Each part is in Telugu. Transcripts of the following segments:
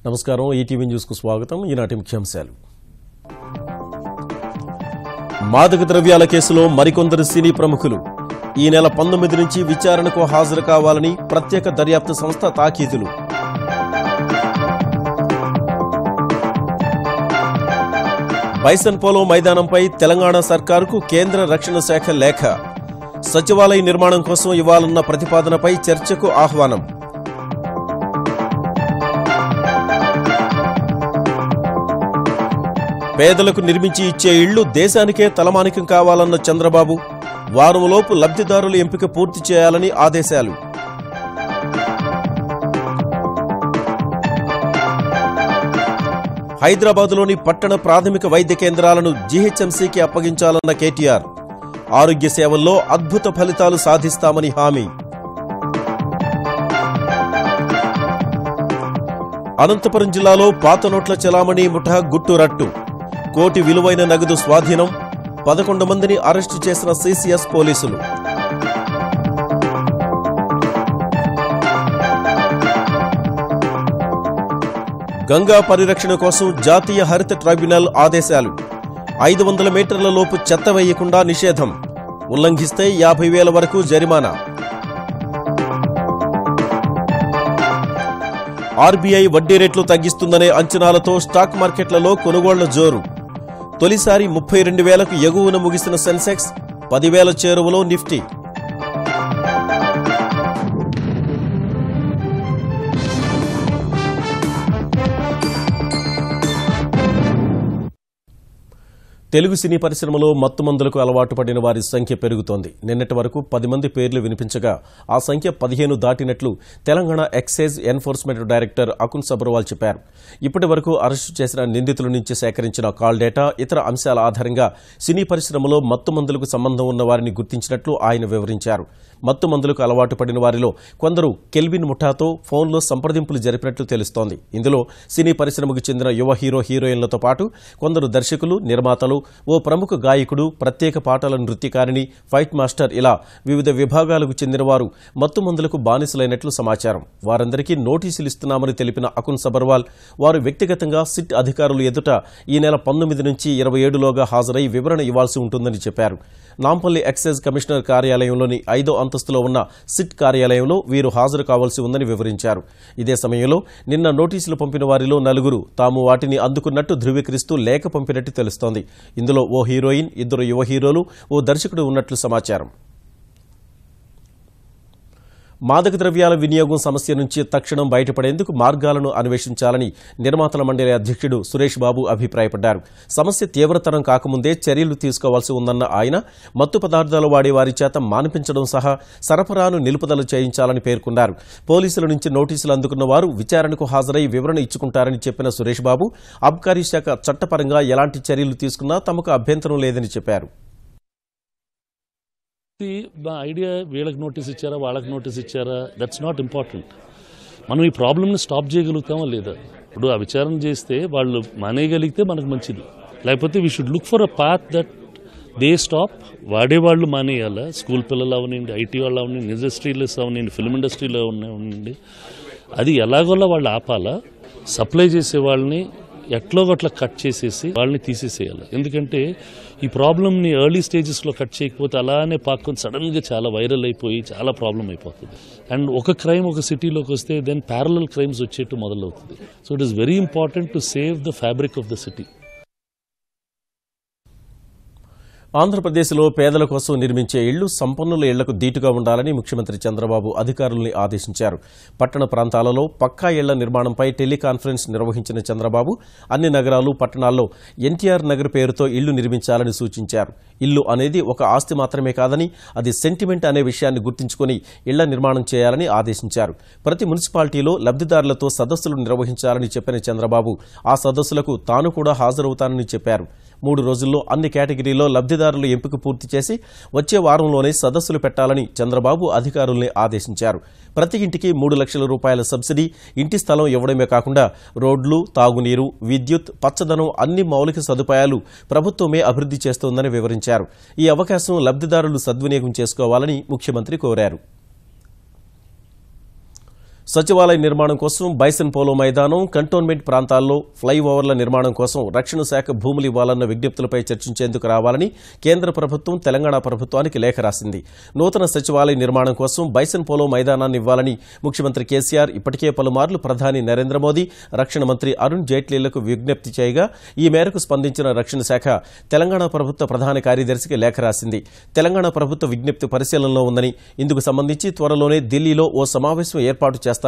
నమస్కారం ఈటీవీ న్యూస్ కు స్వాగతం ఈనాటి ముఖ్యాంశాలు మాదక ద్రవ్యాల కేసులో మరికొందరు సినీ ప్రముఖులు ఈ నెల 19 నుంచి విచారణకు హాజరు కావాలని ప్రత్యేక దర్యాప్తు సంస్థ తాకీదులు బైసన్ పోలో మైదానంపై తెలంగాణ సర్కారుకు కేంద్ర రక్షణ శాఖ లేఖ సచివాలయ నిర్మాణం కోసం ఇవ్వాలన్న ప్రతిపాదనపై చర్చకు ఆహ్వానం పేదలకు నిర్మించి ఇచ్చే ఇళ్లు దేశానికే తలమానికం కావాలన్న చంద్రబాబు వారంలోపు లబ్ధిదారుల ఎంపిక పూర్తి చేయాలని ఆదేశాలు హైదరాబాద్లోని పట్టణ ప్రాథమిక వైద్య కేంద్రాలను జీహెచ్ఎంసీకి అప్పగించాలన్న కేటీఆర్ ఆరోగ్య సేవల్లో అద్భుత ఫలితాలు సాధిస్తామని హామీ అనంతపురం జిల్లాలో పాత నోట్ల చెలామణి ముఠా గుట్టురట్టు కోటి విలువైన నగదు స్వాధీనం 11 మందిని అరెస్టు చేసిన సిసిఎస్ పోలీసులు గంగా పరిరక్షణ కోసం జాతీయ హరిత ట్రైబ్యునల్ ఆదేశాలు 500 మీటర్ల లోపు చెత్త వేయకుండా నిషేధం ఉల్లంఘిస్తే 50,000 వరకు జరిమానా ఆర్బీఐ వడ్డీ రేట్లు తగ్గిస్తుందనే అంచనాలతో స్టాక్ మార్కెట్లలో కొనుగోళ్ల జోరు తొలిసారి 32,000కు ఎగువన ముగిసిన సెన్సెక్స్ 10,000 చేరువలో నిఫ్టీ తెలుగు సినీ పరిశ్రమలో మత్తుమందులకు అలవాటు పడిన వారి సంఖ్య పెరుగుతోంది నిన్నటి వరకు 10 మంది పేర్లు వినిపించగా ఆ సంఖ్య 15 దాటినట్లు Telangana excise enforcement director Akun Sabharwal చెప్పారు ఇప్పటి వరకు అరెస్టు చేసిన నిందితుల నుంచి సేకరించిన కాల్ డేటా ఇతర అంశాల ఆధారంగా సినీ పరిశ్రమలో మత్తుమందులకు సంబంధం ఉన్న వారిని గుర్తించినట్లు ఆయన వివరించారు మత్తుమందులకు అలవాటు పడిన వారిలో కొందరు కెల్విన్ ముఠాతో ఫోన్లో సంప్రదింపులు జరిపినట్లు తెలుస్తోంది ఇందులో సినీ పరిశ్రమకు చెందిన యువ హీరోయిన్లతో పాటు కొందరు దర్శకులు నిర్మాతలు ఓ ప్రముఖ గాయకుడు ప్రత్యేక పాటల నృత్యకారిణి ఫైట్ మాస్టర్ ఇలా వివిధ విభాగాలకు చెందిన వారు మత్తుమందులకు బానిసలైనట్లు సమాచారం వారందరికీ నోటీసులు ఇస్తున్నామని తెలిపిన అకున్ సబర్వాల్ వారు వ్యక్తిగతంగా సిట్ అధికారులు ఎదుట ఈ నెల 19 నుంచి 27లోగా హాజరై వివరణ ఇవ్వాల్సి ఉంటుందని చెప్పారు నాంపల్లి ఎక్సైజ్ కమిషనర్ కార్యాలయంలోని 5వ అంతస్తులో ఉన్న సిట్ కార్యాలయంలో వీరు హాజరు కావాల్సి ఉందని వివరించారు ఇదే సమయంలో నిన్న నోటీసులు పంపిన వారిలో 4 తాము వాటిని అందుకున్నట్టు ధృవీకరిస్తూ లేఖ పంపినట్టు తెలుస్తోంది ఇందులో ఓ హీరోయిన్ 2 యువ హీరోలు ఓ దర్శకుడు ఉన్నట్లు సమాచారం మాదక ద్రవ్యాల వినియోగం సమస్య నుంచి తక్షణం బయటపడేందుకు మార్గాలను అన్వేషించాలని నిర్మాతల మండలి అధ్యక్షుడు సురేష్ బాబు అభిప్రాయపడ్డారు సమస్య తీవ్రతరం కాకముందే చర్యలు తీసుకోవాల్సి ఉందన్న ఆయన మత్తు పదార్థాలు వాడే వారి చేత మానిపించడం సహా సరఫరాను నిలుపుదల చేయించాలని పేర్కొన్నారు పోలీసుల నుంచి నోటీసులు అందుకున్న వారు విచారణకు హాజరై వివరణ ఇచ్చుకుంటారని చెప్పిన సురేష్ బాబు అబ్కారీ శాఖ చట్టపరంగా ఎలాంటి చర్యలు తీసుకున్నా తమకు అభ్యంతరం లేదని చెప్పారు మా ఐడియా వీళ్ళకి నోటీస్ ఇచ్చారా వాళ్ళకి నోటీస్ ఇచ్చారా దట్స్ నాట్ ఇంపార్టెంట్ మనం ఈ ప్రాబ్లమ్ని స్టాప్ చేయగలుగుతామా లేదా ఇప్పుడు ఆ విచారణ చేస్తే వాళ్ళు మానేయగలిగితే మనకు మంచిది లేకపోతే we should look for a path that they stop వాడేవాళ్ళు మానేయాలా స్కూల్ పిల్లలు అవనండి ఐటీ వాళ్ళు అవనండి ఇండస్ట్రీలో అవనండి ఫిల్మ్ ఇండస్ట్రీలో అవనండి అది ఎలాగోలా వాళ్ళు ఆపాలా సప్లై చేసే వాళ్ళని ఎట్లో గట్లా కట్ చేసేసి వాళ్ళని తీసేసేయాలి ఎందుకంటే ఈ ప్రాబ్లమ్ని ఎర్లీ స్టేజెస్లో కట్ చేయకపోతే అలానే పాక్కొని సడన్గా చాలా వైరల్ అయిపోయి చాలా ప్రాబ్లం అయిపోతుంది అండ్ ఒక క్రైమ్ ఒక సిటీలోకి వస్తే దెన్ ప్యారలల్ క్రైమ్స్ వచ్చేట్టు మొదలవుతుంది so it is very important to save the fabric of the city ఆంధ్రప్రదేశ్లో పేదల కోసం నిర్మించే ఇళ్లు సంపన్నుల ఇళ్లకు దీటుగా ఉండాలని ముఖ్యమంత్రి చంద్రబాబు అధికారుల్ని ఆదేశించారు పట్టణ ప్రాంతాలలో పక్కా ఇళ్ల నిర్మాణంపై టెలికాన్ఫరెన్స్ నిర్వహించిన చంద్రబాబు అన్ని నగరాలు పట్టణాల్లో ఎన్టీఆర్ నగర్ పేరుతో ఇళ్లు నిర్మించాలని సూచించారు ఇల్లు అనేది ఒక ఆస్తి మాత్రమే కాదని అది సెంటిమెంట్ అనే విషయాన్ని గుర్తుంచుకుని ఇళ్ల నిర్మాణం చేయాలని ఆదేశించారు ప్రతి మున్సిపాలిటీలో లబ్ధిదారులతో సదస్సులు నిర్వహించాలని చెప్పిన చంద్రబాబు ఆ సదస్సులకు తాను కూడా హాజరవుతానని చెప్పారు 3 రోజుల్లో అన్ని కేటగిరీలో లబ్ధిదారుల ఎంపిక పూర్తి చేసి వచ్చే వారంలోనే సదస్సులు పెట్టాలని చంద్రబాబు అధికారుల్ని ఆదేశించారు ప్రతి ఇంటికి 3 లక్షల రూపాయల సబ్సిడీ ఇంటి స్థలం ఇవ్వడమే కాకుండా రోడ్లు తాగునీరు విద్యుత్ పచ్చదనం అన్ని మౌలిక సదుపాయాలు ప్రభుత్వమే అభివృద్ధి చేస్తోందని వివరించారు ఈ అవకాశం లబ్ధిదారులు సద్వినియోగం చేసుకోవాలని ముఖ్యమంత్రి కోరారు సచివాలయ నిర్మాణం కోసం బైసన్ పోలో మైదానం, కంటోన్మెంట్ ప్రాంతాల్లో ఫ్లైఓవర్ల నిర్మాణం కోసం రక్షణ శాఖ భూములు ఇవ్వాలన్న విజ్ఞప్తులపై చర్చించేందుకు రావాలని కేంద్ర ప్రభుత్వం తెలంగాణ ప్రభుత్వానికి లేఖ రాసింది. నూతన సచివాలయ నిర్మాణం కోసం బైసన్ పోలో మైదానాన్ని ఇవ్వాలని ముఖ్యమంత్రి కేసీఆర్ ఇప్పటికే పలుమార్లు ప్రధాని నరేంద్ర మోదీ, రక్షణ మంత్రి అరుణ్ జైట్లీలకు విజ్ఞప్తి చేయగా ఈ మేరకు స్పందించిన రక్షణ శాఖ తెలంగాణ ప్రభుత్వ ప్రధాన కార్యదర్శికి లేఖ రాసింది. తెలంగాణ ప్రభుత్వ విజ్ఞప్తి పరిశీలనలో ఉందని, ఇందుకు సంబంధించి త్వరలోనే ఢిల్లీలో ఓ సమావేశం ఏర్పాటు చేస్తామని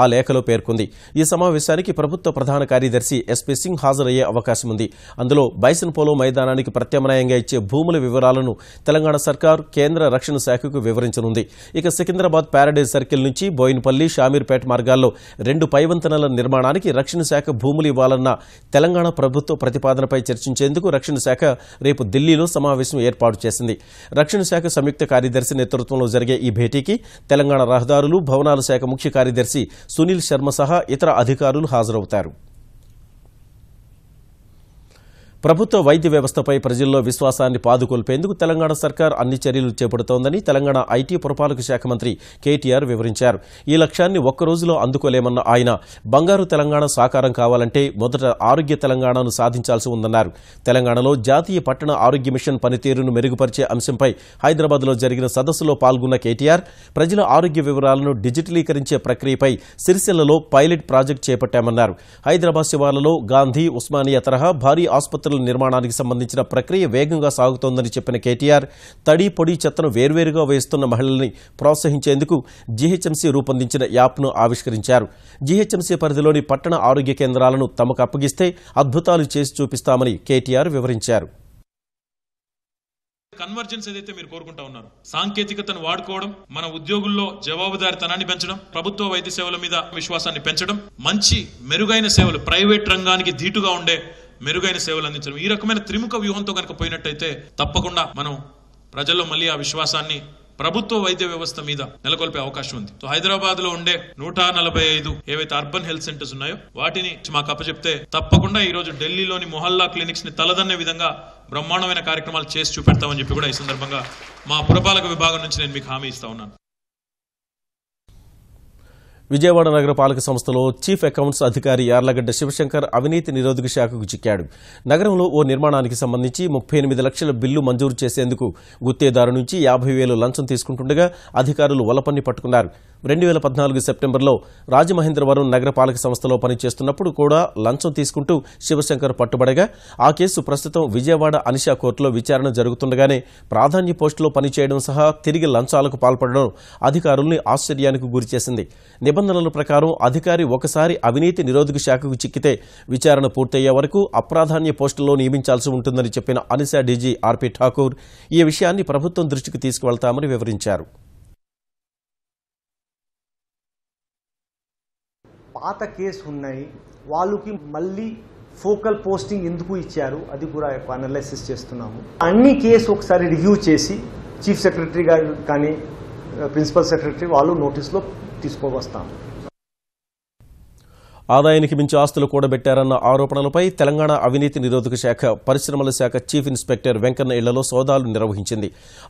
ఆ లేఖలో పేర్కొంది. ఈ సమావేశానికి ప్రభుత్వ ప్రధాన కార్యదర్శి ఎస్పీ సింగ్ హాజరయ్యే అవకాశం ఉంది. అందులో బైసన్ పోలో మైదానానికి ప్రత్యామ్నాయంగా ఇచ్చే భూముల వివరాలను తెలంగాణ సర్కార్ కేంద్ర రక్షణ శాఖకు వివరించనుంది. ఇక సికింద్రాబాద్ ప్యారడైజ్ సర్కిల్ నుంచి బోయినపల్లి, షామీర్పేట మార్గాల్లో 2 పైవంతెనల నిర్మాణానికి రక్షణ శాఖ భూములు ఇవ్వాలన్న తెలంగాణ ప్రభుత్వ ప్రతిపాదనపై చర్చించేందుకు రక్షణ శాఖ రేపు ఢిల్లీలో సమావేశం ఏర్పాటు చేసింది. రక్షణ శాఖ సంయుక్త కార్యదర్శి నేతృత్వంలో జరిగే ఈ భేటీకి తెలంగాణ రహదారులు, భవనాల శాఖ ముఖ్య కార్యదర్శి సునీల్ శర్మ సహా ఇతర అధికారులు హాజరవుతారు. ప్రభుత్వ వైద్య వ్యవస్థపై ప్రజల్లో విశ్వాసాన్ని పాదుకొల్పేందుకు తెలంగాణ సర్కార్ అన్ని చర్యలు చేపడుతోందని తెలంగాణ ఐటీ పురపాలక శాఖ మంత్రి కేటీఆర్ వివరించారు. ఈ లక్ష్యాన్ని ఒక్కరోజులో అందుకోలేమన్న ఆయన బంగారు తెలంగాణ సాకారం కావాలంటే మొదట ఆరోగ్య తెలంగాణను సాధించాల్సి ఉందన్నారు. తెలంగాణలో జాతీయ పట్టణ ఆరోగ్య మిషన్ పనితీరును మెరుగుపరిచే అంశంపై హైదరాబాద్లో జరిగిన సదస్సులో పాల్గొన్న కేటీఆర్ ప్రజల ఆరోగ్య వివరాలను డిజిటలీకరించే ప్రక్రియపై సిరిసిల్లలో పైలట్ ప్రాజెక్టు చేపట్టామన్నారు. హైదరాబాద్ శివార్లలో గాంధీ, ఉస్మానియా తరహా భారీ ఆసుపత్రుల నిర్మాణానికి సంబంధించిన ప్రక్రియ వేగంగా సాగుతోందని చెప్పిన కేటీఆర్ తడి, పొడి చెత్తను వేర్వేరుగా వేస్తున్న మహిళల్ని ప్రోత్సహించేందుకు జీహెచ్ఎంసీ రూపొందించిన యాప్ను ఆవిష్కరించారు. జీహెచ్ఎంసీ పరిధిలోని పట్టణ ఆరోగ్య కేంద్రాలను తమకు అప్పగిస్తే అద్భుతాలు చేసి చూపిస్తామని కేటీఆర్ వివరించారు. కన్వర్జెన్స్ ఏదైతే మీరు కోరుకుంటా ఉన్నారు, సాంకేతికతను వాడుకోవడం, మన ఉద్యోగుల్లో జవాబుదారితనాన్ని పెంచడం, ప్రభుత్వ వైద్య సేవల మీద విశ్వాసాన్ని పెంచడం, మంచి మెరుగైన సేవలు, ప్రైవేట్ రంగానికి ధీటుగా ఉండే మెరుగైన సేవలు అందించడం, ఈ రకమైన త్రిముఖ వ్యూహంతో కనుక పోయినట్టయితే తప్పకుండా మనం ప్రజల్లో మళ్ళీ ఆ విశ్వాసాన్ని ప్రభుత్వ వైద్య వ్యవస్థ మీద నెలకొల్పే అవకాశం ఉంది. సో హైదరాబాద్ లో ఉండే 145 ఏవైతే అర్బన్ హెల్త్ సెంటర్స్ ఉన్నాయో వాటిని మాకు అప్పచెప్తే తప్పకుండా ఈ రోజు ఢిల్లీలోని మొహల్లా క్లినిక్స్ ని తలదన్నే విధంగా బ్రహ్మాండమైన కార్యక్రమాలు చేసి చూపెడతామని చెప్పి కూడా ఈ సందర్భంగా మా పురపాలక విభాగం నుంచి నేను మీకు హామీ ఇస్తా ఉన్నాను. విజయవాడ నగరపాలక సంస్థలో చీఫ్ అకౌంట్స్ అధికారి యార్లగడ్డ శివశంకర్ అవినీతి నిరోధక శాఖకు చిక్కాడు. నగరంలో ఓ నిర్మాణానికి సంబంధించి 38 లక్షల బిల్లు మంజూరు చేసేందుకు గుత్తేదారు నుంచి 50,000 లంచం తీసుకుంటుండగా అధికారులు వలపన్ని పట్టుకున్నారు. 2014 సెప్టెంబర్లో రాజమహేంద్రవరం నగరపాలక సంస్థలో పనిచేస్తున్నప్పుడు కూడా లంచం తీసుకుంటూ శివశంకర్ పట్టుబడగా ఆ కేసు ప్రస్తుతం విజయవాడ అనిషా కోర్టులో విచారణ జరుగుతుండగానే ప్రాధాన్య పోస్టులో పనిచేయడం సహా తిరిగి లంచాలకు పాల్పడడం అధికారుల్ని ఆశ్చర్యానికి గురిచేసింది. నిబంధనల ప్రకారం అధికారి ఒకసారి అవినీతి నిరోధక శాఖకు చిక్కితే విచారణ పూర్తయ్యే వరకు అప్రాధాన్య పోస్టుల్లో నియమించాల్సి ఉంటుందని చెప్పిన అనిషా డీజీ ఆర్పీ ఠాకూర్ ఈ విషయాన్ని ప్రభుత్వం దృష్టికి తీసుకువెళ్తామని వివరించారు. పాత కేసు ఉన్నాయి, వాళ్ళకి మళ్ళీ ఫోకల్ పోస్టింగ్ ఎందుకు ఇచ్చారు అది కూడా అనాలిసిస్ చేస్తున్నాము. అన్ని కేసు ఒకసారి రివ్యూ చేసి చీఫ్ సెక్రటరీ గారు కానీ ప్రిన్సిపల్ సెక్రటరీ వాళ్ళు నోటీసులో తీసుకువస్తాము. ఆదాయానికి మించి ఆస్తులు కూడబెట్టారన్న ఆరోపణలపై తెలంగాణ అవినీతి నిరోధక శాఖ పరిశ్రమల శాఖ చీఫ్ ఇన్స్పెక్టర్ వెంకన్న ఇళ్లలో సోదాలు నిర్వహించింది.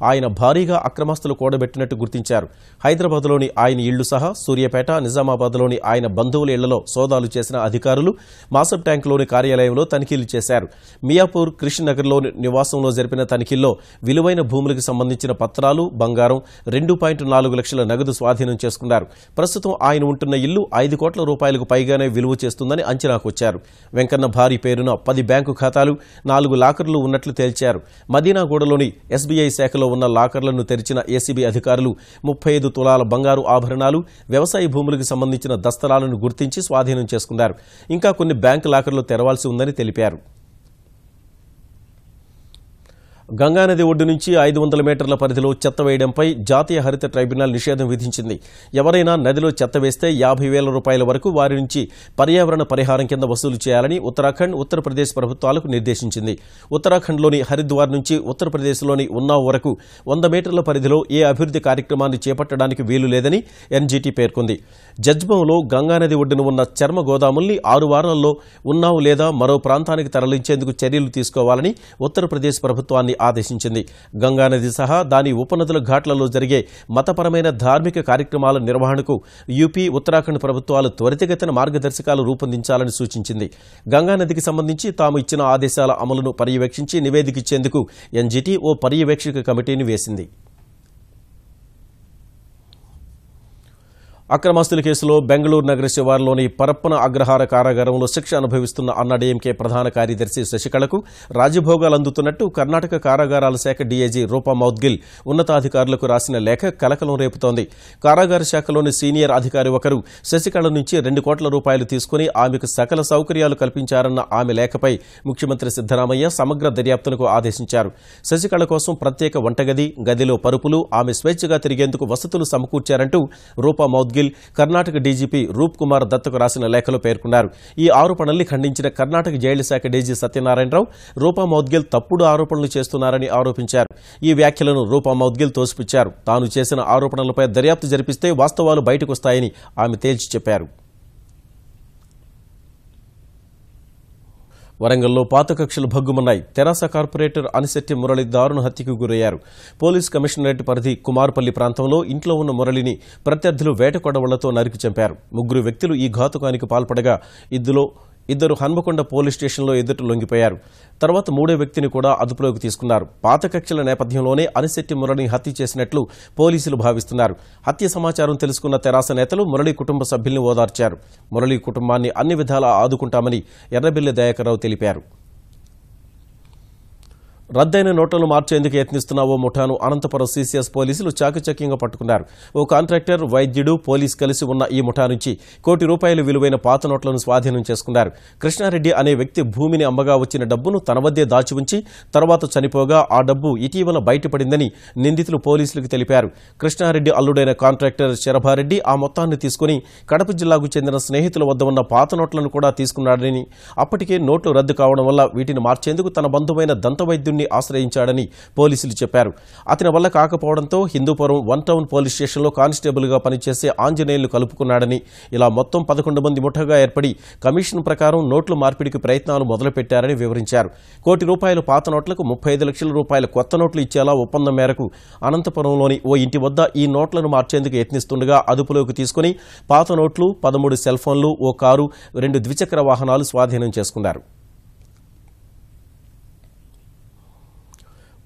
ఆయన భారీగా అక్రమాస్తులు కూడబెట్టినట్టు గుర్తించారు. హైదరాబాద్లోని ఆయన ఇళ్లు సహా సూర్యాపేట, నిజామాబాద్లోని ఆయన బంధువుల ఇళ్లలో సోదాలు చేసిన అధికారులు మాసబ్ ట్యాంక్లోని కార్యాలయంలో తనిఖీలు చేశారు. మియాపూర్, కృష్ణనగర్లోని నివాసంలో జరిపిన తనిఖీల్లో విలువైన భూములకు సంబంధించిన పత్రాలు, బంగారం, 2.4 లక్షల నగదు స్వాధీనం చేసుకున్నారు. ప్రస్తుతం ఆయన ఉంటున్న ఇల్లు 5 కోట్ల రూపాయలకు పైగానే విలువ చేస్తుందని అంచనాకొచ్చారు. వెంకన్న భారీ పేరున 10 బ్యాంకు ఖాతాలు, 4 లాకర్లు ఉన్నట్లు తేల్చారు. మదీనాగూడలోని ఎస్బీఐ శాఖలో ఉన్న లాకర్లను తెరిచిన ఏసీబీ అధికారులు 35 తులాల బంగారు ఆభరణాలు, వ్యవసాయ భూములకు సంబంధించిన దస్తరాలను గుర్తించి స్వాధీనం చేసుకున్నారు. ఇంకా కొన్ని బ్యాంకు లాకర్లు తెరవాల్సి ఉందని తెలిపారు. గంగానది ఒడ్డు నుంచి 500 మీటర్ల పరిధిలో చెత్త వేయడంపై జాతీయ హరిత ట్రైబ్యునల్ నిషేధం విధించింది. ఎవరైనా నదిలో చెత్త వేస్తే 50,000 రూపాయల వరకు వారి నుంచి పర్యావరణ పరిహారం కింద వసూలు చేయాలని ఉత్తరాఖండ్, ఉత్తరప్రదేశ్ ప్రభుత్వాలకు నిర్దేశించింది. ఉత్తరాఖండ్లోని హరిద్వార్ నుంచి ఉత్తరప్రదేశ్లోని ఉన్నావ్ వరకు 100 మీటర్ల పరిధిలో ఏ అభివృద్ధి కార్యక్రమాన్ని చేపట్టడానికి వీలు లేదని ఎన్జీటీ పేర్కొంది. జజ్బంలో గంగానది ఒడ్డున ఉన్న చర్మ గోదాముల్ని 6 వారాల్లో ఉన్నావ్ లేదా మరో ప్రాంతానికి తరలించేందుకు చర్యలు తీసుకోవాలని ఉత్తరప్రదేశ్ ప్రభుత్వాన్ని ఆదేశించింది. గంగానది సహా దాని ఉపనదుల ఘాట్లలో జరిగే మతపరమైన ధార్మిక కార్యక్రమాల నిర్వహణకు యూపీ, ఉత్తరాఖండ్ ప్రభుత్వాలు త్వరితగతిన మార్గదర్శకాలు రూపొందించాలని సూచించింది. గంగానదికి సంబంధించి తాము ఇచ్చిన ఆదేశాల అమలును పర్యవేక్షించి నివేదిక ఇచ్చేందుకు ఎన్జీటీ ఓ పర్యవేక్షక కమిటీని వేసింది. అక్రమాస్తుల కేసులో బెంగళూరు నగర శివారులోని పరప్పన అగ్రహార కారాగారంలో శిక్ష అనుభవిస్తున్న అన్నాడీఎంకే ప్రధాన కార్యదర్శి శశికళకు రాజభోగాలు అందుతున్నట్టు కర్ణాటక కారాగారాల శాఖ డీఐజీ రూపా మౌద్గిల్ ఉన్నతాధికారులకు రాసిన లేఖ కలకలం రేపుతోంది. కారాగార శాఖలోని సీనియర్ అధికారి ఒకరు శశికళ నుంచి 2 కోట్ల రూపాయలు తీసుకుని ఆమెకు సకల సౌకర్యాలు కల్పించారన్న ఆమె లేఖపై ముఖ్యమంత్రి సిద్దరామయ్య సమగ్ర దర్యాప్తునకు ఆదేశించారు. శశికళ కోసం ప్రత్యేక వంటగది, గదిలో పరుపులు, ఆమె స్వేచ్ఛగా తిరిగేందుకు వసతులు సమకూర్చారంటూ రూపా మౌద్గిల్ కర్ణాటక డీజీపీ రూప్ కుమార్ దత్తకు రాసిన లేఖలో పేర్కొన్నారు. ఈ ఆరోపణల్ని ఖండించిన కర్ణాటక జైళ్ల శాఖ డీజీ సత్యనారాయణరావు రూపా మౌద్గిల్ తప్పుడు ఆరోపణలు చేస్తున్నారని ఆరోపించారు. ఈ వ్యాఖ్యలను రూపా మౌద్గిల్ తోసిపుచ్చారు. తాను చేసిన ఆరోపణలపై దర్యాప్తు జరిపిస్తే వాస్తవాలు బయటకొస్తాయని ఆమె తేల్చి చెప్పారు. వరంగల్లో పాత కక్షలు భగ్గుమన్నాయి. తెరాస కార్పొరేటర్ అనిశెట్టి మురళి దారుణ హత్యకు గురయ్యారు. పోలీస్ కమిషనరేట్ పరిధి కుమార్పల్లి ప్రాంతంలో ఇంట్లో ఉన్న మురళిని ప్రత్యర్థులు వేటకొడవళ్లతో నరికి చంపారు. 3 వ్యక్తులు ఈ ఘాతుకానికి పాల్పడగా ఇద్దరు హన్మకొండ పోలీస్ స్టేషన్లో ఎదుట లొంగిపోయారు. తర్వాత 3వ వ్యక్తిని కూడా అదుపులోకి తీసుకున్నారు. పాత కక్షల నేపథ్యంలోనే అనిశెట్టి మురళిని హత్య చేసినట్లు పోలీసులు భావిస్తున్నారు. హత్య సమాచారం తెలుసుకున్న తెరాస నేతలు మురళి కుటుంబ సభ్యుల్ని ఓదార్చారు. మురళి కుటుంబాన్ని అన్ని విధాలా ఆదుకుంటామని ఎర్రబెల్లి దయాకర్రావు తెలిపారు. రద్దయిన నోట్లను మార్చేందుకు యత్నిస్తున్న ఓ ముఠాను అనంతపురం సీసీఎస్ పోలీసులు చాకచక్యంగా పట్టుకున్నారు. ఓ కాంట్రాక్టర్, వైద్యుడు, పోలీసు కలిసి ఉన్న ఈ ముఠా నుంచి ₹1 కోటి విలువైన పాత నోట్లను స్వాధీనం చేసుకున్నారు. కృష్ణారెడ్డి అనే వ్యక్తి భూమిని అమ్మగా వచ్చిన డబ్బును తన వద్దే దాచి ఉంచి తర్వాత చనిపోగా ఆ డబ్బు ఇటీవల బయటపడిందని నిందితులు పోలీసులకు తెలిపారు. కృష్ణారెడ్డి అల్లుడైన కాంట్రాక్టర్ శరభారెడ్డి ఆ మొత్తాన్ని తీసుకుని కడప జిల్లాకు చెందిన స్నేహితుల వద్ద ఉన్న పాత నోట్లను కూడా తీసుకున్నాడని, అప్పటికే నోట్లు రద్దు కావడం వల్ల వీటిని మార్చేందుకు తన బంధువైన దంతవైద్యుడిని ఆశ్రయించాడని పోలీసులు చెప్పారు. అతని వల్ల కాకపోవడంతో హిందూపురం 1 టౌన్ పోలీస్ స్టేషన్లో కానిస్టేబుల్గా పనిచేసే ఆంజనేయులు కలుపుకున్నాడని, ఇలా మొత్తం 11 మంది ముఠాగా ఏర్పడి కమిషన్ ప్రకారం నోట్ల మార్పిడికి ప్రయత్నాలు మొదలుపెట్టారని వివరించారు. ₹1 కోటి పాత నోట్లకు ₹35 లక్షల కొత్త నోట్లు ఇచ్చేలా ఒప్పందం మేరకు అనంతపురంలోని ఓ ఇంటి వద్ద ఈ నోట్లను మార్చేందుకు యత్నిస్తుండగా అదుపులోకి తీసుకుని పాత నోట్లు, 13 సెల్ ఫోన్లు, ఓ కారు, 2 ద్విచక్ర వాహనాలు స్వాధీనం చేసుకున్నారు.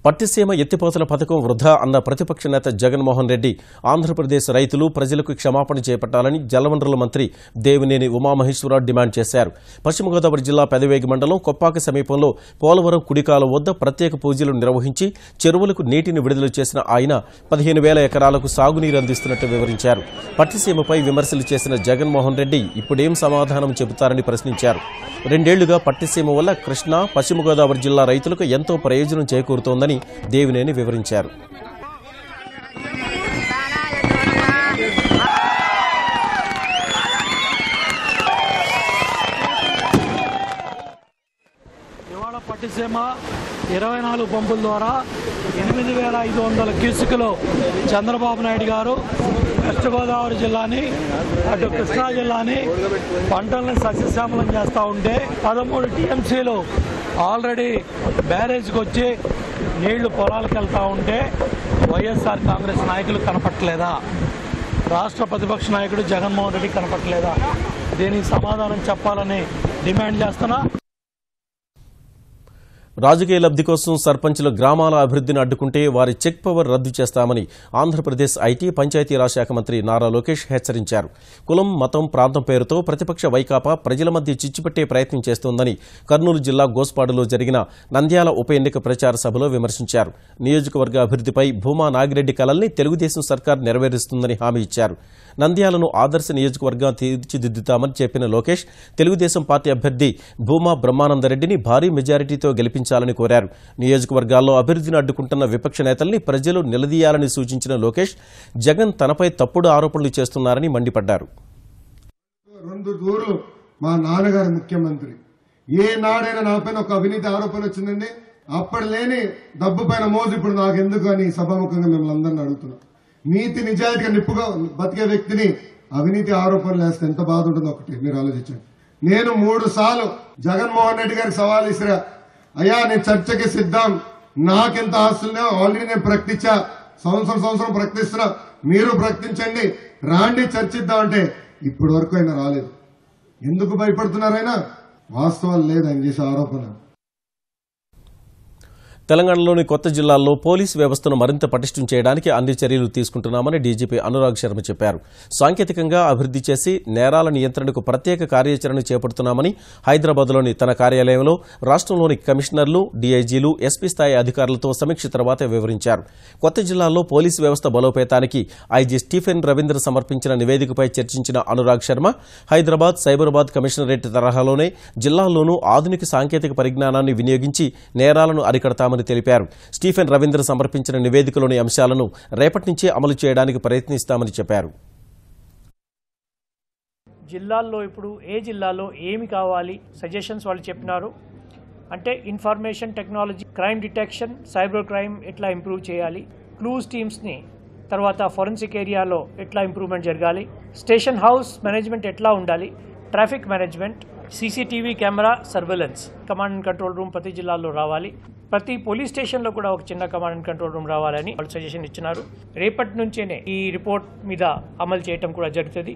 పట్టిసీమ ఎత్తిపోతల పథకం వృధా అన్న ప్రతిపక్ష నేత జగన్మోహన్ రెడ్డి ఆంధ్రప్రదేశ్ రైతులు, ప్రజలకు క్షమాపణ చేపట్టాలని జలవనరుల మంత్రి దేవినేని ఉమామహేశ్వరరావు డిమాండ్ చేశారు. పశ్చిమ గోదావరి జిల్లా పెదవేగి మండలం కొప్పాక సమీపంలో పోలవరం కుడికాల వద్ద ప్రత్యేక పూజలు నిర్వహించి చెరువులకు నీటిని విడుదల చేసిన ఆయన 15,000 ఎకరాలకు సాగునీరు అందిస్తున్నట్టు వివరించారు. పట్టిసీమపై విమర్శలు చేసిన జగన్మోహన్ రెడ్డి ఇప్పుడేం సమాధానం చెబుతారని ప్రశ్నించారు. 2 ఏళ్లుగా పట్టిసీమ వల్ల కృష్ణా, పశ్చిమ గోదావరి జిల్లా రైతులకు ఎంతో ప్రయోజనం చేకూరుతోందని దేవినేని వివరించారు. ఇవాళ పట్టిసీమ 24 పంపుల ద్వారా 8,500 క్యూసెక్కులు చంద్రబాబు నాయుడు గారు వెస్ట్ గోదావరి జిల్లాని, అటు కృష్ణా జిల్లాని పంటలను సస్యశ్యామలం చేస్తూ ఉంటే 13 టీఎంసీలు ఆల్రెడీ బ్యారేజ్కి వచ్చి నీళ్లు పొలాలకు వెళ్తూ ఉంటే వైఎస్ఆర్ కాంగ్రెస్ నాయకులు కనపట్టలేదా? రాష్ట్ర ప్రతిపక్ష నాయకుడు జగన్మోహన్ రెడ్డి కనపట్టలేదా? దీనికి సమాధానం చెప్పాలని డిమాండ్ చేస్తున్నా. రాజకీయ లబ్ధి కోసం సర్పంచుల గ్రామాల అభివృద్ధిని అడ్డుకుంటే వారి చెక్ పవర్ రద్దు చేస్తామని ఆంధ్రప్రదేశ్ ఐటీ పంచాయతీరాజ్ శాఖ మంత్రి నారా లోకేష్ హెచ్చరించారు. కులం, మతం, ప్రాంతం పేరుతో ప్రతిపక్ష వైకాపా ప్రజల మధ్య చిచ్చుపెట్టే ప్రయత్నం చేస్తోందని కర్నూలు జిల్లా గోస్పాడులో జరిగిన నంద్యాల ఉప ఎన్నిక ప్రచార సభలో విమర్శించారు. నియోజకవర్గ అభివృద్ధిపై భూమా నాగిరెడ్డి కలల్ని తెలుగుదేశం సర్కార్ నెరవేరుస్తుందని హామీ ఇచ్చారు. నంద్యాలను ఆదర్శ నియోజకవర్గంగా తీర్చిదిద్దుతామని చెప్పిన లోకేష్ తెలుగుదేశం పార్టీ అభ్యర్థి భూమా బ్రహ్మానందరెడ్డిని భారీ మెజారిటీతో గెలిపించాలని కోరారు. నియోజకవర్గాల్లో అభివృద్ధిని అడ్డుకుంటున్న విపక్ష నేతల్ని ప్రజలు నిలదీయాలని సూచించిన లోకేష్ జగన్ తనపై తప్పుడు ఆరోపణలు చేస్తున్నారని మండిపడ్డారు. 2 తూర్లు మా నాన్నగారు ముఖ్యమంత్రి, ఏ నాడైనా నాపైన ఒక అవినీతి ఆరోపణ వచ్చిందండి? అప్పటి లేని డబ్బు పైన మోజు ఇప్పుడు నాకెందుకు అని సభాముఖంగా మిమ్మల్ని అందరినీ అడుగుతున్నాం. నీతి నిజాయితీగా నిప్పుగా బతికే వ్యక్తిని అవినీతి ఆరోపణలు వేస్తే ఎంత బాధ ఉంటుందో ఒకటి మీరు ఆలోచించండి. నేను 3 సార్లు జగన్మోహన్ రెడ్డి గారికి సవాల్ ఇసిరా, అయ్యా నేను చర్చకి సిద్ధం, నాకెంత ఆస్తులున్నాయో ఆల్రెడీ నేను ప్రకటించా, సంవత్సరం ప్రకటిస్తున్నా, మీరు ప్రకటించండి, రాండి చర్చిద్దామంటే ఇప్పటి వరకు ఆయన రాలేదు. ఎందుకు భయపడుతున్నారు? ఆయన వాస్తవాలు లేదు ఆయన చేసే ఆరోపణ. తెలంగాణలోని కొత్త జిల్లాల్లో పోలీసు వ్యవస్థను మరింత పటిష్టం చేయడానికి అన్ని చర్యలు తీసుకుంటున్నామని డీజీపీ అనురాగ్ శర్మ చెప్పారు. సాంకేతికంగా అభివృద్ది చేసి నేరాల నియంత్రణకు ప్రత్యేక కార్యాచరణ చేపడుతున్నామని హైదరాబాద్లోని తన కార్యాలయంలో రాష్ట్రంలోని కమిషనర్లు, డీఐజీలు, ఎస్పీ స్థాయి అధికారులతో సమీక్ష తర్వాత వివరించారు. కొత్త జిల్లాల్లో పోలీసు వ్యవస్థ బలోపేతానికి ఐజీ స్టీఫెన్ రవీంద్ర సమర్పించిన నివేదికపై చర్చించిన అనురాగ్ శర్మ హైదరాబాద్, సైబరాబాద్ కమిషనరేట్ తరహాలోనే జిల్లాల్లోనూ ఆధునిక సాంకేతిక పరిజ్ఞానాన్ని వినియోగించి నేరాలను అరికడతామని తెలిపారు. స్టీఫెన్ రవీంద్ర సమర్పించిన నివేదికలోని అంశాలను రేపటి నుంచే అమలు చేయడానికి ప్రయత్నిస్తామని చెప్పారు. జిల్లాల్లో ఇప్పుడు ఏ జిల్లాలో ఏమి కావాలి సజెషన్స్ వాళ్ళు చెప్పినారు. అంటే information technology, crime detection, cyber crime ఎట్లా ఇంప్రూవ్ చేయాలి, క్లూస్ టీమ్స్ని, తర్వాత ఫోరెన్సిక్ ఏరియాలో ఎట్లా ఇంప్రూవ్మెంట్ జరగాలి, స్టేషన్ హౌస్ మేనేజ్మెంట్ ఎట్లా ఉండాలి, traffic management, CCTV camera surveillance, command and control room ప్రతి జిల్లాలో రావాలి, ప్రతి పోలీస్ స్టేషన్లో కూడా ఒక చిన్న కమాండ్ అండ్ కంట్రోల్ రూమ్ రావాలని వాళ్ళు సజెషన్ ఇచ్చినారు. రేపటి నుంచేనే ఈ రిపోర్ట్ మీద అమలు చేయడం కూడా జరుగుతుంది.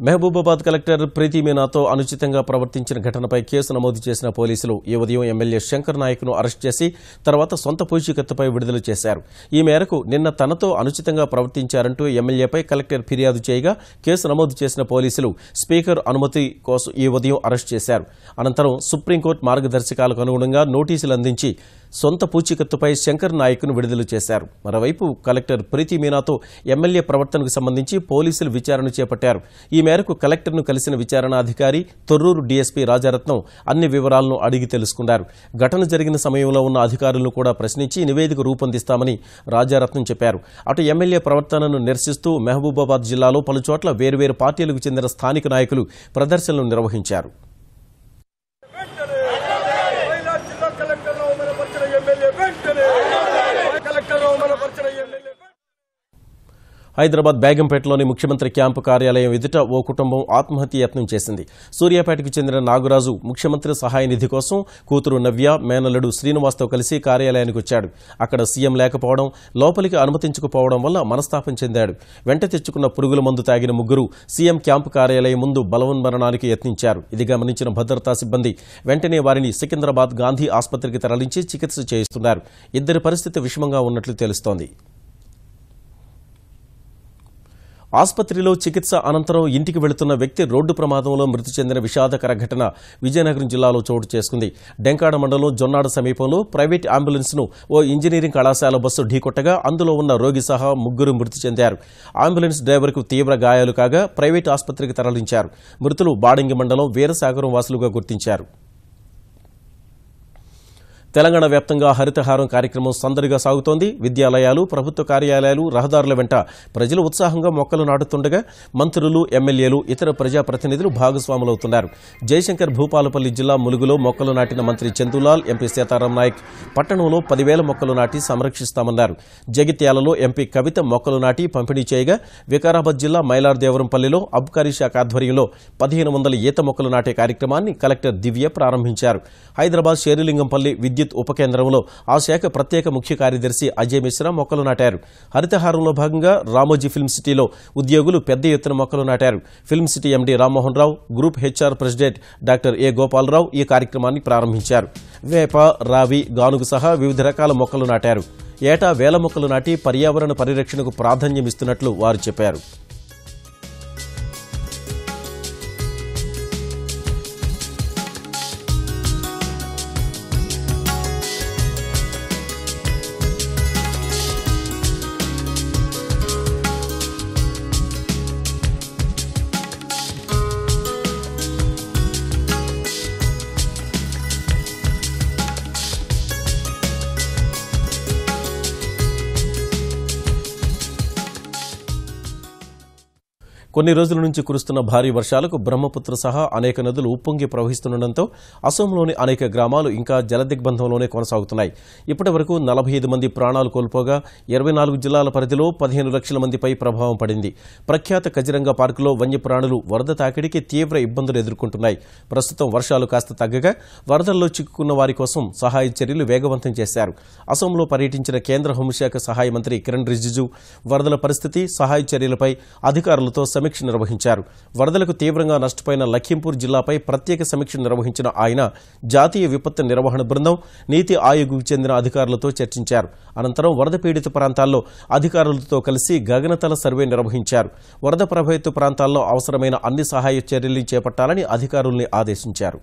మహబూబాబాద్ కలెక్టర్ ప్రీతి మీనాతో అనుచితంగా ప్రవర్తించిన ఘటనపై కేసు నమోదు చేసిన పోలీసులు ఈ ఉదయం ఎమ్మెల్యే శంకర్ నాయక్ను అరెస్ట్ చేసి తర్వాత సొంత పూచీకత్తుపై విడుదల చేశారు. ఈ మేరకు నిన్న తనతో అనుచితంగా ప్రవర్తించారంటూ ఎమ్మెల్యేపై కలెక్టర్ ఫిర్యాదు చేయగా కేసు నమోదు చేసిన పోలీసులు స్పీకర్ అనుమతి కోసం ఈ ఉదయం అరెస్ట్ చేశారు. అనంతరం సుప్రీంకోర్టు మార్గదర్శకాలకు అనుగుణంగా నోటీసులు అందించి సొంత పూచీకత్తుపై శంకర్ నాయక్ను విడుదల చేశారు. మరోవైపు కలెక్టర్ ప్రీతి మీనాతో ఎమ్మెల్యే ప్రవర్తనకు సంబంధించి పోలీసులు విచారణ చేపట్టారు. ఈ మేరకు కలెక్టర్ను కలిసిన విచారణాధికారి తొర్రూరు డీఎస్పీ రాజారత్నం అన్ని వివరాలను అడిగి తెలుసుకున్నారు. ఘటన జరిగిన సమయంలో ఉన్న అధికారులను కూడా ప్రశ్నించి నివేదిక రూపొందిస్తామని రాజారత్నం చెప్పారు. అటు ఎమ్మెల్యే ప్రవర్తనను నిరసిస్తూ మహబూబాబాద్ జిల్లాలో పలుచోట్ల వేర్వేరు పార్టీలకు చెందిన స్థానిక నాయకులు ప్రదర్శనలు నిర్వహించారు. హైదరాబాద్ బేగంపేటలోని ముఖ్యమంత్రి క్యాంపు కార్యాలయం ఎదుట ఓ కుటుంబం ఆత్మహత్య యత్నం చేసింది. సూర్యాపేటకు చెందిన నాగరాజు ముఖ్యమంత్రి సహాయ నిధి కోసం కూతురు నవ్య, మేనల్లుడు శ్రీనివాస్తో కలిసి కార్యాలయానికి వచ్చాడు. అక్కడ సీఎం లేకపోవడం, లోపలికి అనుమతించకపోవడం వల్ల మనస్తాపం చెందాడు. వెంట తెచ్చుకున్న పురుగుల మందు తాగిన ముగ్గురు సీఎం క్యాంపు కార్యాలయం ముందు బలవన్మరణానికి యత్నించారు. ఇది గమనించిన భద్రతా సిబ్బంది వెంటనే వారిని సికింద్రాబాద్ గాంధీ ఆసుపత్రికి తరలించి చికిత్స చేయిస్తున్నారు. ఇద్దరి పరిస్థితి విషమంగా ఉన్నట్లు తెలుస్తోంది. ఆసుపత్రిలో చికిత్స అనంతరం ఇంటికి వెళుతున్న వ్యక్తి రోడ్డు ప్రమాదంలో మృతి చెందిన విషాదకర ఘటన విజయనగరం జిల్లాలో చోటు చేసుకుంది. డెంకాడ మండలం జొన్నాడ సమీపంలో ప్రైవేట్ అంబులెన్స్ను ఓ ఇంజనీరింగ్ కళాశాల బస్సు ఢీకొట్టగా అందులో ఉన్న రోగి సహా ముగ్గురు మృతి చెందారు. అంబులెన్స్ డ్రైవర్కు తీవ్ర గాయాలు కాగా ప్రైవేట్ ఆసుపత్రికి తరలించారు. మృతులు బాడంగి మండలం వీరసాగరం వాసులుగా గుర్తించారు. తెలంగాణ వ్యాప్తంగా హరితహారం కార్యక్రమం సందడిగా సాగుతోంది. విద్యాలయాలు, ప్రభుత్వ కార్యాలయాలు, రహదారుల వెంట ప్రజలు ఉత్సాహంగా మొక్కలు నాటుతుండగా మంత్రులు, ఎమ్మెల్యేలు, ఇతర ప్రజాప్రతినిధులు భాగస్వాములవుతున్నారు. జయశంకర్ భూపాలపల్లి జిల్లా ములుగులో మొక్కలు నాటిన మంత్రి చందులాల్, ఎంపీ సీతారాం నాయక్ పట్టణంలో 10,000 మొక్కలు నాటి సంరక్షిస్తామన్నారు. జగిత్యాలలో ఎంపీ కవిత మొక్కలు నాటి పంపిణీ చేయగా వికారాబాద్ జిల్లా మైలార్దేవరంపల్లిలో అబ్కారీ శాఖ ఆధ్వర్యంలో 1,500 ఈత మొక్కలు నాటే కార్యక్రమాన్ని కలెక్టర్ దివ్య ప్రారంభించారు. హైదరాబాద్ షేరులింగంపల్లి విద్యుత్ ఉప కేంద్రంలో ఆ శాఖ ప్రత్యేక ముఖ్య కార్యదర్శి అజయ్ మిశ్రా మొక్కలు నాటారు. హరితహారంలో భాగంగా రామోజీ ఫిల్మ్ సిటీలో ఉద్యోగులు పెద్ద ఎత్తున మొక్కలు నాటారు. Film city MD Rammohan Rao, group HR president doctor ఏ గోపాలరావు ఈ కార్యక్రమాన్ని ప్రారంభించారు. వేప, రావి, గానుగు సహా వివిధ రకాల మొక్కలు నాటారు. ఏటా 1000 మొక్కలు నాటి పర్యావరణ పరిరక్షణకు ప్రాధాన్యమిస్తున్నట్లు వారు చెప్పారు. కొన్ని రోజుల నుంచి కురుస్తున్న భారీ వర్షాలకు బ్రహ్మపుత్ర సహా అనేక నదులు ఉప్పొంగి ప్రవహిస్తుండటంతో అసోంలోని అనేక గ్రామాలు ఇంకా జలదిగ్బంధంలోనే కొనసాగుతున్నాయి. ఇప్పటి వరకు 45 మంది ప్రాణాలు కోల్పోగా 24 జిల్లాల పరిధిలో 15 లక్షల మందిపై ప్రభావం పడింది. ప్రఖ్యాత కజిరంగా పార్కులో వన్యప్రాణులు వరద తాకిడికి తీవ్ర ఇబ్బందులు ఎదుర్కొంటున్నాయి. ప్రస్తుతం వర్షాలు కాస్త తగ్గగా వరదల్లో చిక్కుకున్న వారి కోసం సహాయ చర్యలు వేగవంతం చేశారు. అసోంలో పర్యటించిన కేంద్ర హోంశాఖ సహాయ మంత్రి కిరణ్ రిజిజు వరదల పరిస్థితి, సహాయ చర్యలపై అధికారులతో సమీక్ష నిర్వహించారు. వరదలకు తీవ్రంగా నష్టపోయిన లఖింపూర్ జిల్లాపై ప్రత్యేక సమీక్ష నిర్వహించిన ఆయన జాతీయ విపత్తు నిర్వహణ బృందం, నీతి ఆయోగ్కు చెందిన అధికారులతో చర్చించారు. అనంతరం వరద పీడిత ప్రాంతాల్లో అధికారులతో కలిసి గగనతల సర్వే నిర్వహించారు. వరద ప్రభావిత ప్రాంతాల్లో అవసరమైన అన్ని సహాయ చర్యలు చేపట్టాలని అధికారుల్ని ఆదేశించారు.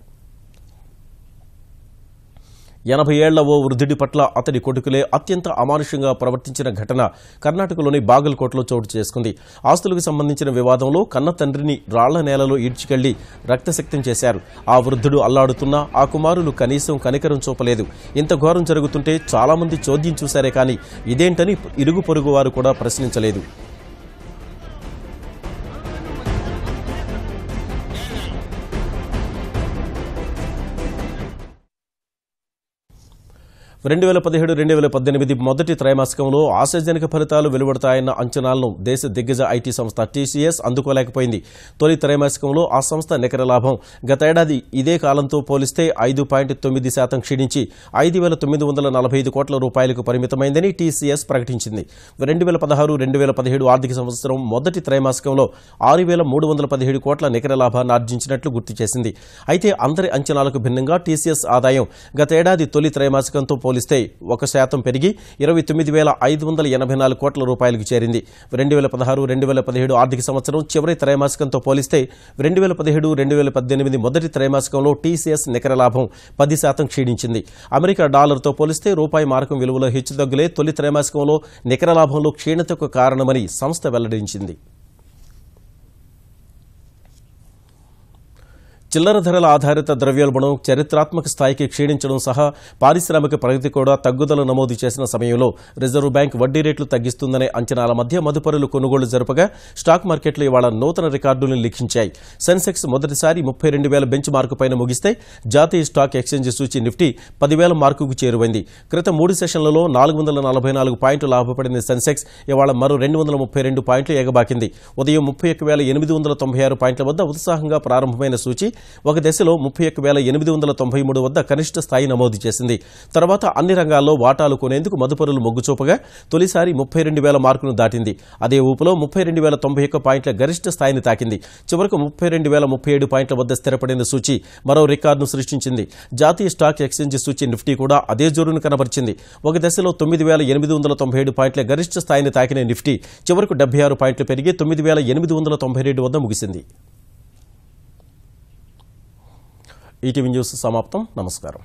80 ఏళ్ల ఓ వృద్ధుడి పట్ల అతడి కొడుకులే అత్యంత అమానుషంగా ప్రవర్తించిన ఘటన కర్ణాటకలోని బాగల్కోట్లో చోటు చేసుకుంది. ఆస్తులకు సంబంధించిన వివాదంలో కన్న తండ్రిని రాళ్ల నేలలో ఈడ్చికెళ్లి రక్తశక్తం చేశారు. ఆ వృద్ధుడు అల్లాడుతున్నా ఆ కుమారులు కనీసం కనికరం చూపలేదు. ఇంత ఘోరం జరుగుతుంటే చాలా మంది చోద్యం చూశారే కానీ ఇదేంటని ఇరుగు పొరుగు వారు కూడా ప్రశ్నించలేదు. రెండు 2017-2018 మొదటి త్రైమాసికంలో ఆశాజనక ఫలితాలు వెలువడతాయన్న అంచనాలను దేశ దిగ్గజ ఐటీ సంస్థ టీసీఎస్ అందుకోలేకపోయింది. తొలి త్రైమాసికంలో ఆ సంస్థ నికర లాభం గతేడాది ఇదే కాలంతో పోలిస్తే 5.9% క్షీణించి 5,945 కోట్ల రూపాయలకు పరిమితమైందని టీసీఎస్ ప్రకటించింది. 2016-2017 ఆర్థిక సంవత్సరం మొదటి త్రైమాసికంలో 6,317 కోట్ల నికర లాభాన్ని ఆర్జించినట్లు గుర్తు చేసింది. అయితే అందరి అంచనాలకు భిన్నంగా టీసీఎస్ ఆదాయం గతేడాది తొలి త్రైమాసికంతో పోలిస్తే 1% పెరిగి 29,584 కోట్ల రూపాయలకు చేరింది. 2016-2017 ఆర్థిక సంవత్సరం చివరి త్రైమాసికంతో పోలిస్తే 2017-2018 మొదటి త్రైమాసికంలో టీసీఎస్ నికర లాభం 10% క్షీణించింది. అమెరికా డాలర్తో పోలిస్తే రూపాయి మారకం విలువలో హెచ్చుతగ్గులే తొలి త్రైమాసికంలో నికర లాభంలో క్షీణతకు కారణమని సంస్థ వెల్లడించింది. చిల్లర ధరల ఆధారిత ద్రవ్యోల్బణం చరిత్రాత్మక స్థాయికి క్షీణించడం సహా పారిశ్రామిక ప్రగతి కూడా తగ్గుదల నమోదు చేసిన సమయంలో రిజర్వ్ బ్యాంక్ వడ్డీ రేట్లు తగ్గిస్తుందనే అంచనాల మధ్య మదుపరులు కొనుగోళ్లు జరపగా స్టాక్ మార్కెట్లు ఇవాళ నూతన రికార్డులను లిఖించాయి. సెన్సెక్స్ మొదటిసారి 32,000 బెంచ్ మార్కు పైన ముగిస్తే జాతీయ స్టాక్ ఎక్స్చేంజ్ సూచీ నిఫ్టీ 10,000 మార్కుకు చేరువైంది. క్రితం 3 సెషన్లలో 444 పాయింట్లు లాభపడిన సెన్సెక్స్ ఇవాళ మరో 232 పాయింట్లు ఎగబాకింది. ఉదయం 31,896 పాయింట్ల వద్ద ఉత్సాహంగా ప్రారంభమైన సూచీ ఒక దశలో 31,893 వద్ద కనిష్ట స్థాయి నమోదు చేసింది. తర్వాత అన్ని రంగాల్లో వాటాలు కొనేందుకు మదుపరులు మొగ్గు చూపగా తొలిసారి 32,000 మార్కును దాటింది. అదే ఊపులో 32,091 పాయింట్ల గరిష్ట స్థాయిని తాకింది. చివరకు 32,037 పాయింట్ల వద్ద స్థిరపడిన సూచీ మరో రికార్డును సృష్టించింది. జాతీయ స్టాక్ ఎక్స్చేంజ్ సూచీ నిఫ్టీ కూడా అదే జోరును కనబరిచింది. ఒక దశలో 9,897 పాయింట్ల గరిష్ట స్థాయిని తాకిన నిఫ్టీ చివరకు 76 పాయింట్లు పెరిగి 9,892 వద్ద ముగిసింది. ఈటీవీ న్యూస్ సమాప్తం. నమస్కారం.